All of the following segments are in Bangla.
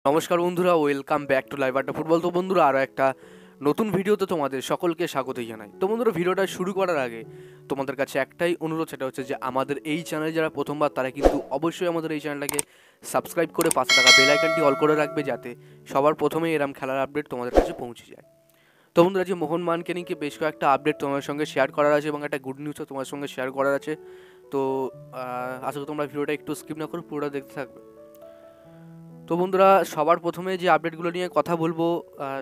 নমস্কার বন্ধুরা, ওয়েলকাম ব্যাক টু লাইভ আড্ডা ফুটবল। তো বন্ধুরা, আরও একটা নতুন ভিডিওতে তোমাদের সকলকে স্বাগতই জানাই। তো বন্ধুরা, ভিডিওটা শুরু করার আগে তোমাদের কাছে একটাই অনুরোধ, সেটা হচ্ছে যে আমাদের এই চ্যানেলে যারা প্রথমবার তারা কিন্তু অবশ্যই আমাদের এই চ্যানেলটাকে সাবস্ক্রাইব করে পাশে থাকা বেল আইকনটি অল করে রাখবে, যাতে সবার প্রথমেই এরম খেলার আপডেট তোমাদের কাছে পৌঁছে যায়। তো বন্ধুরা, যে মোহনবাগানকে নিয়ে বেশ কয়েকটা আপডেট তোমাদের সঙ্গে শেয়ার করার আছে এবং একটা গুড নিউজও তোমার সঙ্গে শেয়ার করার আছে। তো আশা করি তোমরা ভিডিওটা একটু স্কিপ না করে পুরোটা দেখতে থাকবে। তো বন্ধুরা, সবার প্রথমে যে আপডেটগুলো নিয়ে কথা বলবো,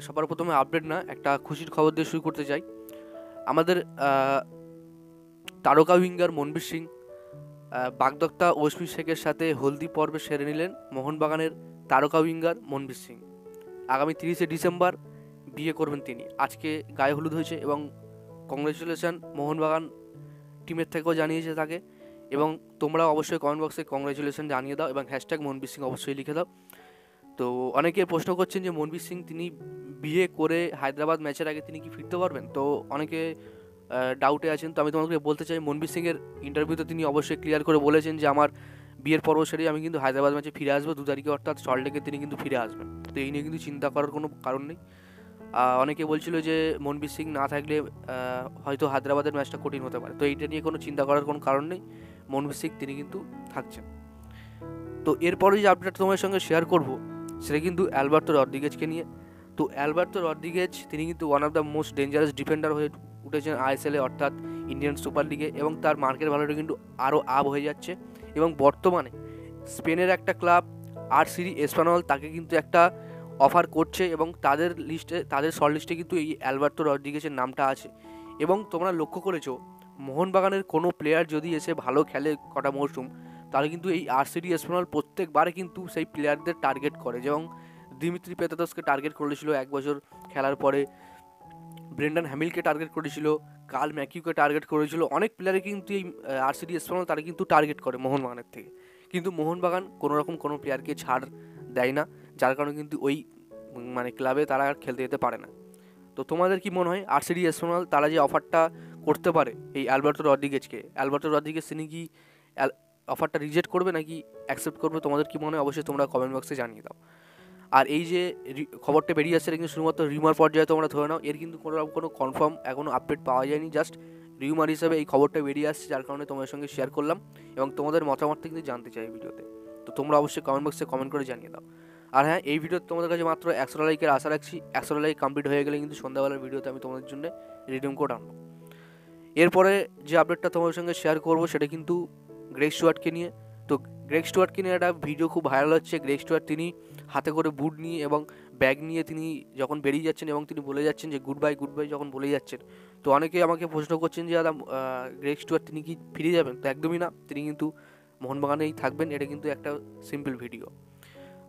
সবার প্রথমে আপডেট না, একটা খুশির খবর দিয়ে শুরু করতে চাই। আমাদের তারকা উইঙ্গার মনবীর সিং বাগদত্তা অশ্বিন শেখের সাথে হলদি পর্বে সেরে নিলেন মোহনবাগানের তারকা উইঙ্গার মনবীর সিং। আগামী 30শে ডিসেম্বর বিয়ে করবেন তিনি। আজকে গায়ে হলুদ হয়েছে এবং কংগ্রেচুলেশন মোহনবাগান টিমের থেকেও জানিয়েছে তাকে। এবং তোমরা অবশ্যই কমেন্ট বক্সে কংগ্রেচুলেশন জানিয়ে দাও এবং হ্যাশট্যাগ মনবীর সিং অবশ্যই লিখে দাও। তো অনেকে প্রশ্ন করছেন যে মনবীর সিং তিনি বিয়ে করে হায়দ্রাবাদ ম্যাচের আগে তিনি কি ফিরতে পারবেন। তো অনেকে ডাউটে আছেন। তো আমি তোমাকে বলতে চাই, মনবীর সিংয়ের ইন্টারভিউতে তিনি অবশ্যই ক্লিয়ার করে বলেছেন যে আমার বিয়ের পর্ব সেরে আমি কিন্তু হায়দ্রাবাদ ম্যাচে ফিরে আসবো 2 তারিখে, অর্থাৎ সল্টলেকে তিনি কিন্তু ফিরে আসবেন। তো এই নিয়ে কিন্তু চিন্তা করার কোনো কারণ নেই। অনেকে বলছিল যে মনবীর সিং না থাকলে হয়তো হায়দ্রাবাদের ম্যাচটা কঠিন হতে পারে। তো এইটা নিয়ে কোনো চিন্তা করার কোনো কারণ নেই, মনবীর সিং তিনি কিন্তু থাকছেন। তো এরপরে যে আপডেটটা তোমার সঙ্গে শেয়ার করব সেটা কিন্তু অ্যালবার্তো রদ্রিগেজকে নিয়ে। তো অ্যালবার্তো রদ্রিগেজ তিনি কিন্তু one of the most dangerous defender হয়ে উঠেছেন আইএসএলে, অর্থাৎ ইন্ডিয়ান সুপার লিগে, এবং তার মার্কেট ভ্যালুটা কিন্তু আরও আপ হয়ে যাচ্ছে। এবং বর্তমানে স্পেনের একটা ক্লাব আরসিডি এসপানল তাকে কিন্তু একটা অফার করছে এবং তাদের লিস্টে, তাদের শর্ট লিস্টে কিন্তু এই অ্যালবার্তো রদ্রিগেজের নামটা আছে। এবং তোমরা লক্ষ্য করেছো, মোহনবাগানের কোনো প্লেয়ার যদি এসে ভালো খেলে কটা মরশুম, তাহলে কিন্তু এই আরসিডি এসপানল প্রত্যেকবারে কিন্তু সেই প্লেয়ারদের টার্গেট করে। যেমন দিমিত্রি পেতাতসকে টার্গেট করেছিল এক বছর খেলার পরে, ব্রেন্ডন হ্যামিলকে টার্গেট করেছিল, কার্ল ম্যাকিউকে টার্গেট করেছিল। অনেক প্লেয়ারে কিন্তু এই আরসিডি এসপানল তারা কিন্তু টার্গেট করে মোহনবাগানের থেকে। কিন্তু মোহনবাগান কোনোরকম কোনো প্লেয়ারকে ছাড় দেয় না, যার কারণে কিন্তু ওই ক্লাবে তারা আর খেলতে যেতে পারে না। তো তোমাদের কি মনে হয়, আরসিডি এসপানল তারা যে অফারটা করতে পারে এই অ্যালবার্তো রদ্রিগেজ তিনি কি অফারটা রিজেক্ট করবে নাকি অ্যাকসেপ্ট করবে? তোমাদের কি মনে হয় অবশ্যই তোমরা কমেন্ট বক্সে জানিয়ে দাও। আর এই যে খবরটা বেরিয়ে আসছে, এটা কিন্তু শুধুমাত্র রিউমার পর্যায়ে তোমরা ধরে নাও, এর কিন্তু কোনো কনফার্ম এখনও আপডেট পাওয়া যায়নি, জাস্ট রিউমার হিসাবে এই খবরটা বেরিয়ে আসছে, যার কারণে তোমাদের সঙ্গে শেয়ার করলাম এবং তোমাদের মতামতটা কিন্তু জানতে চাই এই ভিডিওতে। তো তোমরা অবশ্যই কমেন্ট বক্সে কমেন্ট করে জানিয়ে দাও। আর হ্যাঁ, এই ভিডিওতে তোমাদের কাছে মাত্র 100 লাইকের আশা রাখছি। 100 লাইক কমপ্লিট হয়ে গেলে কিন্তু সন্ধ্যাবেলার ভিডিওতে আমি তোমাদের জন্য রিডিম কোড আনবো। এরপরে যে আপডেটটা তোমাদের সঙ্গে শেয়ার করবো সেটা কিন্তু গ্রেগ স্টুয়ার্টকে নিয়ে। তো গ্রেগ স্টুয়ার্টকে নিয়ে একটা ভিডিও খুব ভাইরাল হচ্ছে। গ্রেগ স্টুয়ার্ট তিনি হাতে করে বুট নিয়ে এবং ব্যাগ নিয়ে তিনি যখন বেরিয়ে যাচ্ছেন এবং তিনি বলে যাচ্ছেন যে গুড বাই যখন বলে যাচ্ছেন, তো অনেকে আমাকে প্রশ্ন করছেন যে দাদা গ্রেগ স্টুয়ার্ট তিনি কি ফিরে যাবেন? তো একদমই না, তিনি কিন্তু মোহনবাগানেই থাকবেন। এটা কিন্তু একটা সিম্পল ভিডিও।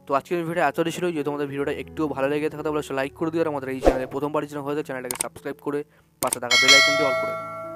তো আজকের ভিডিও এতটাই ছিল। যদি তোমাদের ভিডিওটা একটুও ভালো লেগে থাকে তাহলে লাইক করে দিও আর আমাদের এই চ্যানেলে প্রথমবার চ্যানেল হয়ে থাকে চ্যানেলটাকে সাবস্ক্রাইব করে পাশে থাকা বেল আইকনটি অল করে দিও।